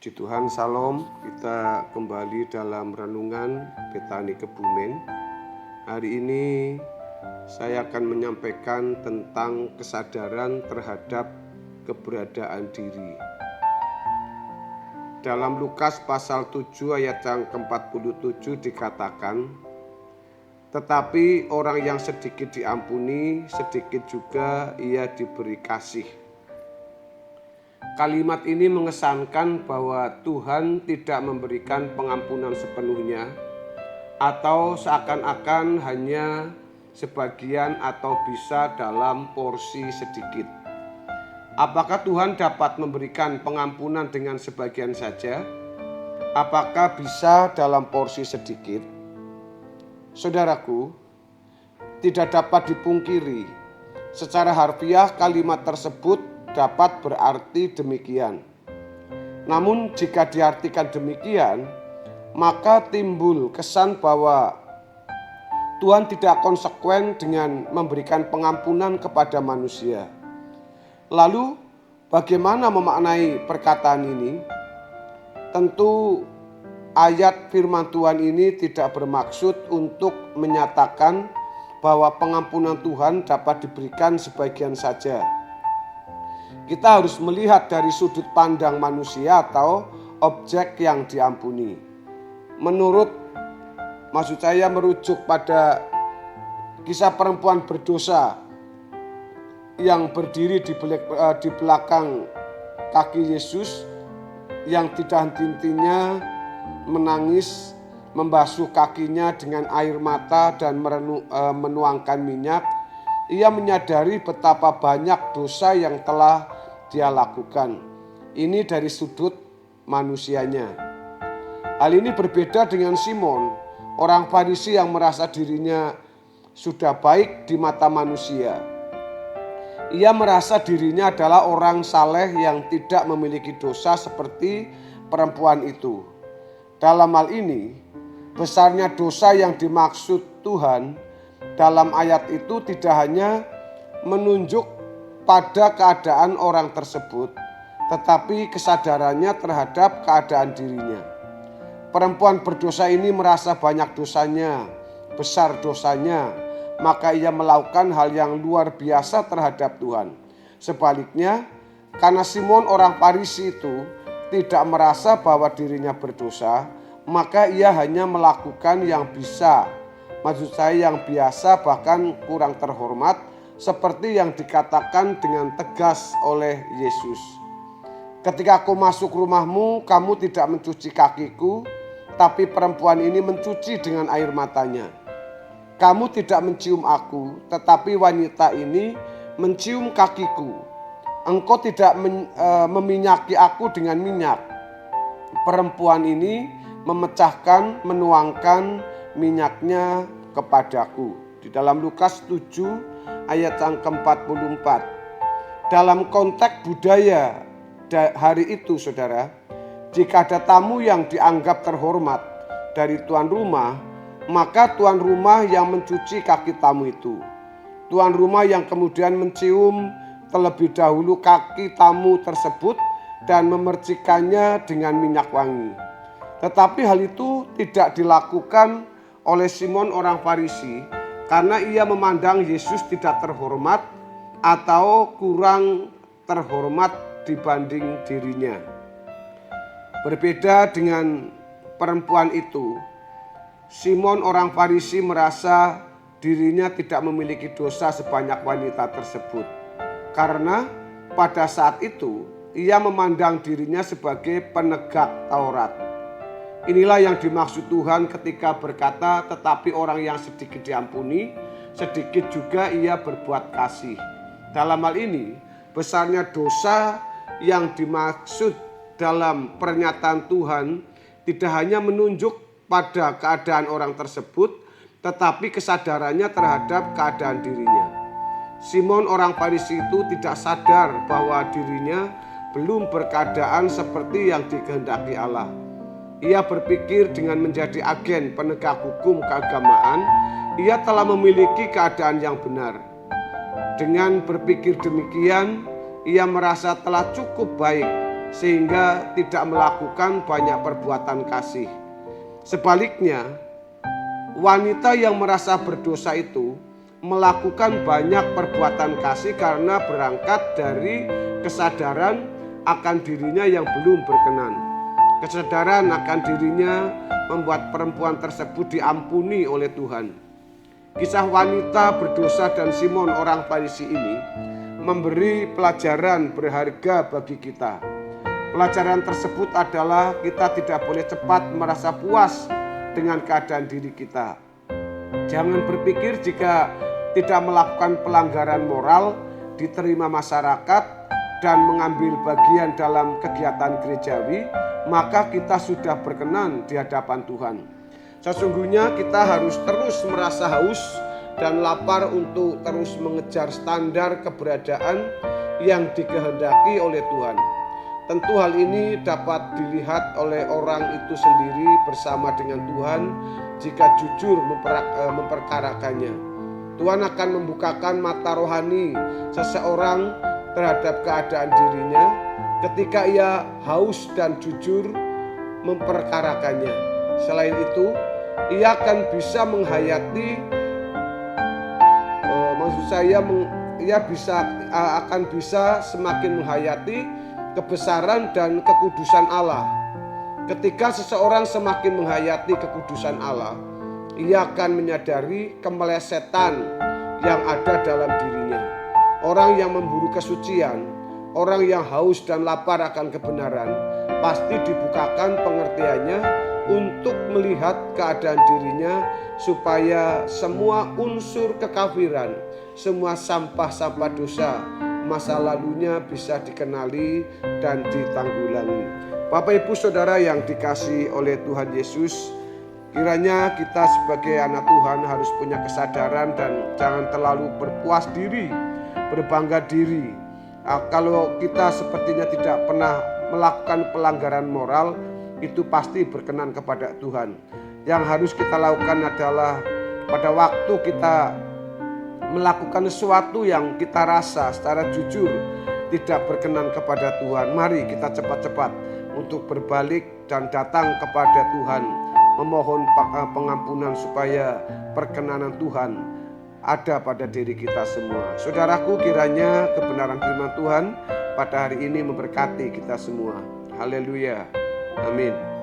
Puji Tuhan, salam. Kita kembali dalam renungan Betani Kebumen. Hari ini saya akan menyampaikan tentang kesadaran terhadap keberadaan diri. Dalam Lukas pasal 7 ayat yang ke-47 dikatakan, tetapi orang yang sedikit diampuni, sedikit juga ia diberi kasih. Kalimat ini mengesankan bahwa Tuhan tidak memberikan pengampunan sepenuhnya atau seakan-akan hanya sebagian atau bisa dalam porsi sedikit. Apakah Tuhan dapat memberikan pengampunan dengan sebagian saja? Apakah bisa dalam porsi sedikit? Saudaraku, tidak dapat dipungkiri, secara harfiah kalimat tersebut dapat berarti demikian. Namun jika diartikan demikian, maka timbul kesan bahwa Tuhan tidak konsekuen dengan memberikan pengampunan kepada manusia. Lalu bagaimana memaknai perkataan ini? Tentu ayat firman Tuhan ini tidak bermaksud untuk menyatakan bahwa pengampunan Tuhan dapat diberikan sebagian saja. Kita harus melihat dari sudut pandang manusia atau objek yang diampuni. Maksud saya merujuk pada kisah perempuan berdosa yang berdiri di belakang kaki Yesus, yang tidak henti-hentinya menangis, membasuh kakinya dengan air mata dan menuangkan minyak. Ia menyadari betapa banyak dosa yang telah dia lakukan. Ini dari sudut manusianya. Hal ini berbeda dengan Simon, orang Farisi yang merasa dirinya sudah baik di mata manusia. Ia merasa dirinya adalah orang saleh yang tidak memiliki dosa seperti perempuan itu. Dalam hal ini, besarnya dosa yang dimaksud Tuhan dalam ayat itu tidak hanya menunjuk pada keadaan orang tersebut, tetapi kesadarannya terhadap keadaan dirinya. Perempuan berdosa ini merasa banyak dosanya, besar dosanya, maka ia melakukan hal yang luar biasa terhadap Tuhan. Sebaliknya, karena Simon orang Farisi itu tidak merasa bahwa dirinya berdosa, maka ia hanya melakukan yang bisa, maksud saya yang biasa bahkan kurang terhormat, seperti yang dikatakan dengan tegas oleh Yesus. Ketika aku masuk rumahmu, kamu tidak mencuci kakiku, tapi perempuan ini mencuci dengan air matanya. Kamu tidak mencium aku, tetapi wanita ini mencium kakiku. Engkau tidak meminyaki aku dengan minyak. Perempuan ini menuangkan minyaknya kepadaku. Di dalam Lukas 7 ayat yang ke-44. Dalam konteks budaya hari itu, saudara, jika ada tamu yang dianggap terhormat dari tuan rumah, maka tuan rumah yang mencuci kaki tamu itu. Tuan rumah yang kemudian mencium terlebih dahulu kaki tamu tersebut dan memercikannya dengan minyak wangi. Tetapi hal itu tidak dilakukan oleh Simon orang Farisi karena ia memandang Yesus tidak terhormat atau kurang terhormat dibanding dirinya. Berbeda dengan perempuan itu, Simon orang Farisi merasa dirinya tidak memiliki dosa sebanyak wanita tersebut. Karena pada saat itu ia memandang dirinya sebagai penegak Taurat. Inilah yang dimaksud Tuhan ketika berkata, tetapi orang yang sedikit diampuni, sedikit juga ia berbuat kasih. Dalam hal ini, besarnya dosa yang dimaksud dalam pernyataan Tuhan tidak hanya menunjuk pada keadaan orang tersebut, tetapi kesadarannya terhadap keadaan dirinya. Simon orang Farisi itu tidak sadar bahwa dirinya belum berkeadaan seperti yang dikehendaki Allah. Ia berpikir dengan menjadi agen penegak hukum keagamaan, ia telah memiliki keadaan yang benar. Dengan berpikir demikian, ia merasa telah cukup baik sehingga tidak melakukan banyak perbuatan kasih. Sebaliknya, wanita yang merasa berdosa itu melakukan banyak perbuatan kasih karena berangkat dari kesadaran akan dirinya yang belum berkenan. Kesadaran akan dirinya membuat perempuan tersebut diampuni oleh Tuhan. Kisah wanita berdosa dan Simon orang Farisi ini memberi pelajaran berharga bagi kita. Pelajaran tersebut adalah kita tidak boleh cepat merasa puas dengan keadaan diri kita. Jangan berpikir jika tidak melakukan pelanggaran moral, diterima masyarakat, dan mengambil bagian dalam kegiatan gerejawi, maka kita sudah berkenan di hadapan Tuhan. Sesungguhnya kita harus terus merasa haus dan lapar untuk terus mengejar standar keberadaan yang dikehendaki oleh Tuhan. Tentu hal ini dapat dilihat oleh orang itu sendiri bersama dengan Tuhan jika jujur memperkarakannya. Tuhan akan membukakan mata rohani seseorang terhadap keadaan dirinya ketika ia haus dan jujur memperkarakannya. Selain itu, ia akan bisa menghayati, akan bisa semakin menghayati kebesaran dan kekudusan Allah. Ketika seseorang semakin menghayati kekudusan Allah, ia akan menyadari kemelesetan yang ada dalam dirinya. Orang yang memburu kesucian, orang yang haus dan lapar akan kebenaran, pasti dibukakan pengertiannya untuk melihat keadaan dirinya supaya semua unsur kekafiran, semua sampah-sampah dosa masa lalunya bisa dikenali dan ditanggulangi. Bapak Ibu Saudara yang dikasihi oleh Tuhan Yesus, kiranya kita sebagai anak Tuhan harus punya kesadaran dan jangan terlalu berpuas diri, berbangga diri. Kalau kita sepertinya tidak pernah melakukan pelanggaran moral, itu pasti berkenan kepada Tuhan. Yang harus kita lakukan adalah pada waktu kita melakukan sesuatu yang kita rasa secara jujur tidak berkenan kepada Tuhan, mari kita cepat-cepat untuk berbalik dan datang kepada Tuhan, memohon pengampunan supaya perkenanan Tuhan ada pada diri kita semua. Saudaraku, kiranya kebenaran firman Tuhan pada hari ini memberkati kita semua. Haleluya. Amin.